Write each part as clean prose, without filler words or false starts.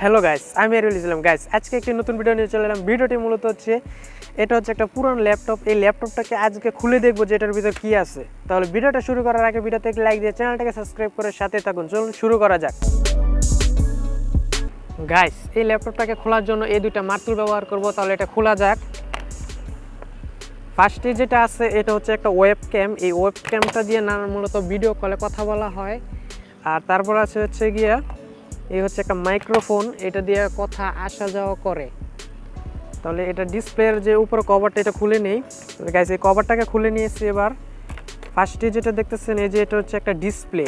Hello guys, আমি আরিউল ইসলাম। Guys, আজকে একটি নতুন ভিডিও নিয়ে চলে এলাম। ভিডিওটি মূলত হচ্ছে এটা হচ্ছে একটা পুরান ল্যাপটপ। এই ল্যাপটপটাকে আজকে খুলে দেখবো যে এটার ভিতর কি আছে। তাহলে ভিডিওটা শুরু করার আগে ভিডিওতে একটি লাইক দিয়ে চ্যানেলটাকে সাবস্ক্রাইব করে সাথে থাকুন। চলুন শুরু করা যাক। গাইস, এই ল্যাপটপটাকে খোলার জন্য এই দুইটা মার্তুল ব্যবহার করব। তাহলে এটা খোলা যাক। ফার্স্টে যেটা আছে এটা হচ্ছে একটা ওয়েব ক্যাম। এই ওয়েব ক্যামটা দিয়ে মূলত ভিডিও কলে কথা বলা হয়। আর তারপর আছে হচ্ছে গিয়া এই হচ্ছে একটা মাইক্রোফোন, এটা দিয়ে কথা আসা যাওয়া করে। তাহলে এটা ডিসপ্লের যে উপরে কভারটা এটা খুলে নেই। তাহলে গাইস, এই কভারটাকে খুলে নিয়েছি। এবার ফার্স্টে যেটা দেখতেছেন এই যে এটা হচ্ছে একটা ডিসপ্লে।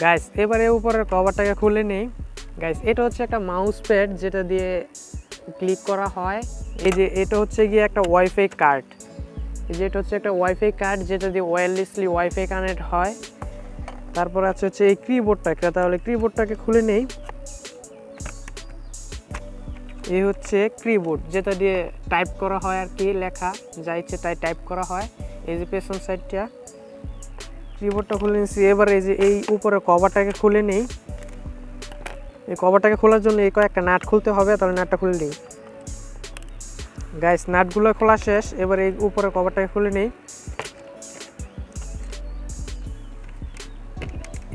গাইস, এবারে উপরের কভারটাকে খুলে নেই। গাইস, এটা হচ্ছে একটা মাউস প্যাড যেটা দিয়ে ক্লিক করা হয়। এই যে এটা হচ্ছে গিয়ে একটা ওয়াইফাই কার্ড। এই যে এটা হচ্ছে একটা ওয়াইফাই কার্ড যেটা দিয়ে ওয়্যারলেসলি ওয়াইফাই কানেক্ট হয়। তারপর আছে হচ্ছে এই কিবোর্ডটাকে। তাহলে কিবোর্ডটাকে খুলে নেই। এই হচ্ছে কিবোর্ড যেটা দিয়ে টাইপ করা হয় আর কি, লেখা যা ইচ্ছে তাই টাইপ করা হয়। এই যে পেছন সাইডটা কিবোর্ডটা খুলে নিয়েছি। এবার এই যে এই উপরে কভারটাকে খুলে নেই। এই কভারটাকে খোলার জন্য এই কয়েকটা নাট খুলতে হবে। তাহলে নাটটা খুলে নেই। গাইস, নাটগুলো খোলা শেষ। এবার এই উপরে কভারটাকে খুলে নেই।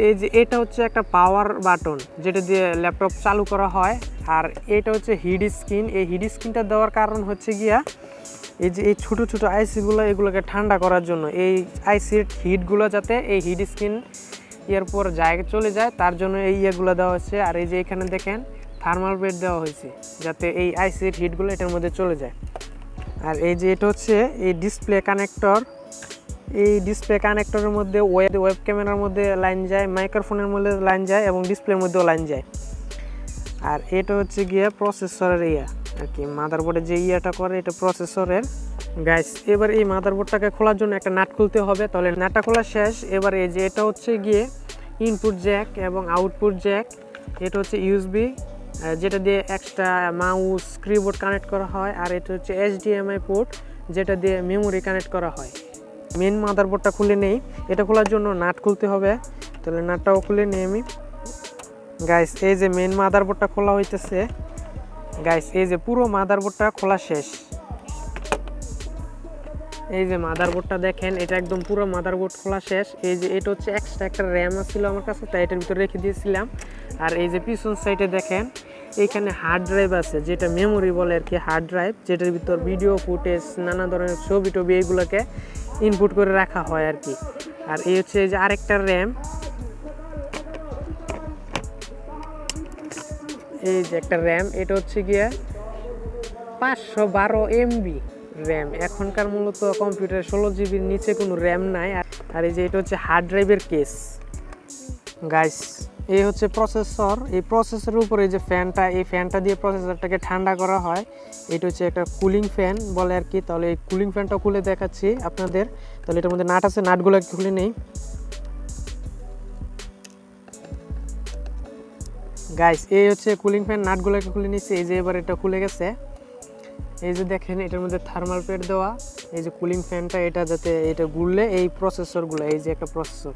এই যে এটা হচ্ছে একটা পাওয়ার বাটন যেটা দিয়ে ল্যাপটপ চালু করা হয়। আর এটা হচ্ছে হিট স্ক্রিন। এই হিট স্ক্রিনটা দেওয়ার কারণ হচ্ছে গিয়া এই যে এই ছোটো ছোটো আইসিগুলো এগুলোকে ঠান্ডা করার জন্য। এই আইসির হিটগুলো যাতে এই হিট স্ক্রিন এর পর জায়গায় চলে যায় তার জন্য এই ইয়েগুলো দেওয়া হচ্ছে। আর এই যে এখানে দেখেন থার্মাল প্যাড দেওয়া হয়েছে যাতে এই আইসির হিটগুলো এটার মধ্যে চলে যায়। আর এই যে এটা হচ্ছে এই ডিসপ্লে কানেক্টর। এই ডিসপ্লে কানেক্টরের মধ্যে ওয়েব ক্যামেরার মধ্যে লাইন যায়, মাইক্রোফোনের মধ্যে লাইন যায় এবং ডিসপ্লের মধ্যেও লাইন যায়। আর এটা হচ্ছে গিয়ে প্রসেসরের আর কি, মাদারবোর্ডে যে ইয়াটা করে এটা প্রসেসরের। গাইস, এবার এই মাদারবোর্ডটাকে খোলার জন্য একটা নাট খুলতে হবে। তাহলে নাটটা খোলা শেষ। এবার এই যে এটা হচ্ছে গিয়ে ইনপুট জ্যাক এবং আউটপুট জ্যাক। এটা হচ্ছে ইউএসবি যেটা দিয়ে এক্সট্রা মাউস কিবোর্ড কানেক্ট করা হয়। আর এটা হচ্ছে এইচডিএমআই পোর্ট যেটা দিয়ে মেমোরি কানেক্ট করা হয়। মেন মাদারবোর্ডটা খুলে নেই। এটা খোলার জন্য নাট খুলতে হবে। তাহলে নাটটাও খুলে নিই আমি। গাইস, এই যে মেন মাদারবোর্ডটা খোলা হইতেছে। গাইস, এই যে পুরো মাদারবোর্ডটা খোলা শেষ। এই যে মাদারবোর্ডটা দেখেন, এটা একদম পুরো মাদারবোর্ড খোলা শেষ। এই যে এটা হচ্ছে এক্সট্রা একটা র্যাম ছিল আমার কাছে, তাই এটার ভিতরে রেখে দিয়েছিলাম। আর এই যে পিছন সাইডে দেখেন এইখানে হার্ড ড্রাইভ আছে যেটা মেমোরি বলে আর কি, হার্ড ড্রাইভ যেটার ভিতর ভিডিও ফুটেজ নানা ধরনের ছবি টবি এইগুলোকে ইনপুট করে রাখা হয় আর কি। আর এই হচ্ছে এই যে আরেকটা র্যাম। এই যে একটা র্যাম, এটা হচ্ছে গিয়া 512 MB র্যাম। এখনকার মূলত কম্পিউটার 16 জিবির নিচে কোনো র্যাম নাই। আর এই যে এটা হচ্ছে হার্ড ড্রাইভের কেস। গাইস, এই হচ্ছে প্রসেসর। এই প্রসেসরের উপরে এই যে ফ্যানটা, এই ফ্যানটা দিয়ে প্রসেসরটাকে ঠান্ডা করা হয়। এটা হচ্ছে একটা কুলিং ফ্যান বলে আর কি। তাহলে এই কুলিং ফ্যানটা খুলে দেখাচ্ছি আপনাদের। তাহলে এটার মধ্যে নাট আছে, নাটগুলো খুলে নেই। গাইস, এই হচ্ছে কুলিং ফ্যান, নাটগুলোকে খুলে নিচ্ছে। এই যে এবার এটা খুলে গেছে। এই যে দেখেন এটার মধ্যে থার্মাল প্যাড দেওয়া। এই যে কুলিং ফ্যানটা, এটা যাতে এটা ঘুরলে এই প্রসেসরগুলো, এই যে একটা প্রসেসর,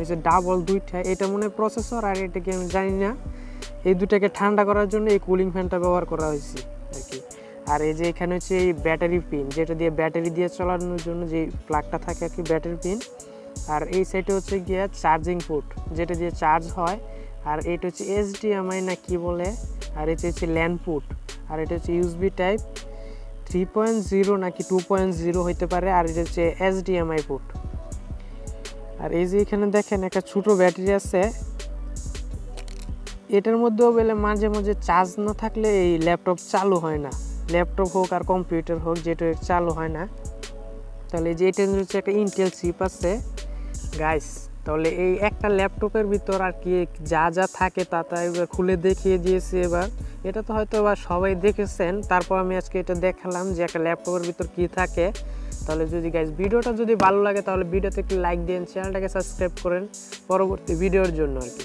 এই যে ডাবল দুইটা, এটা মনে হয় প্রসেসর আর এটাকে আমি জানি না। এই দুটাকে ঠান্ডা করার জন্য এই কুলিং ফ্যানটা ব্যবহার করা হয়েছে আর কি। আর এই যে এখানে হচ্ছে এই ব্যাটারি পিন যেটা দিয়ে ব্যাটারি দিয়ে চালানোর জন্য যে প্লাগটা থাকে আর কি, ব্যাটারি পিন। আর এই সাইডে হচ্ছে গিয়ে চার্জিং পোর্ট যেটা দিয়ে চার্জ হয়। আর এটা হচ্ছে এইচডিএমআই না কি বলে। আর এটা হচ্ছে ল্যান পোর্ট। আর এটা হচ্ছে ইউএসবি টাইপ 3.0 নাকি 2.0 হইতে পারে। আর এটা হচ্ছে এইচডিএমআই পোর্ট। আর এই যে এখানে দেখেন একটা ছোট ব্যাটারি আছে। এটার মধ্যেও বলে মাঝে মাঝে চার্জ না থাকলে এই ল্যাপটপ চালু হয় না। ল্যাপটপ হোক আর কম্পিউটার হোক, যেটা চালু হয় না। তাহলে এই যে এটা হচ্ছে একটা ইন্টেল চিপ আছে। গাইস, তাহলে এই একটা ল্যাপটপের ভিতর আর কি যা যা থাকে তা এবার খুলে দেখিয়ে দিয়েছি। এবার এটা তো হয়তো বা সবাই দেখেছেন, তারপর আমি আজকে এটা দেখালাম যে একটা ল্যাপটপের ভিতর কি থাকে। তাহলে যদি গাইস ভিডিওটা যদি ভালো লাগে তাহলে ভিডিওতে একটু লাইক দিন, চ্যানেলটাকে সাবস্ক্রাইব করেন পরবর্তী ভিডিওর জন্য আর কি।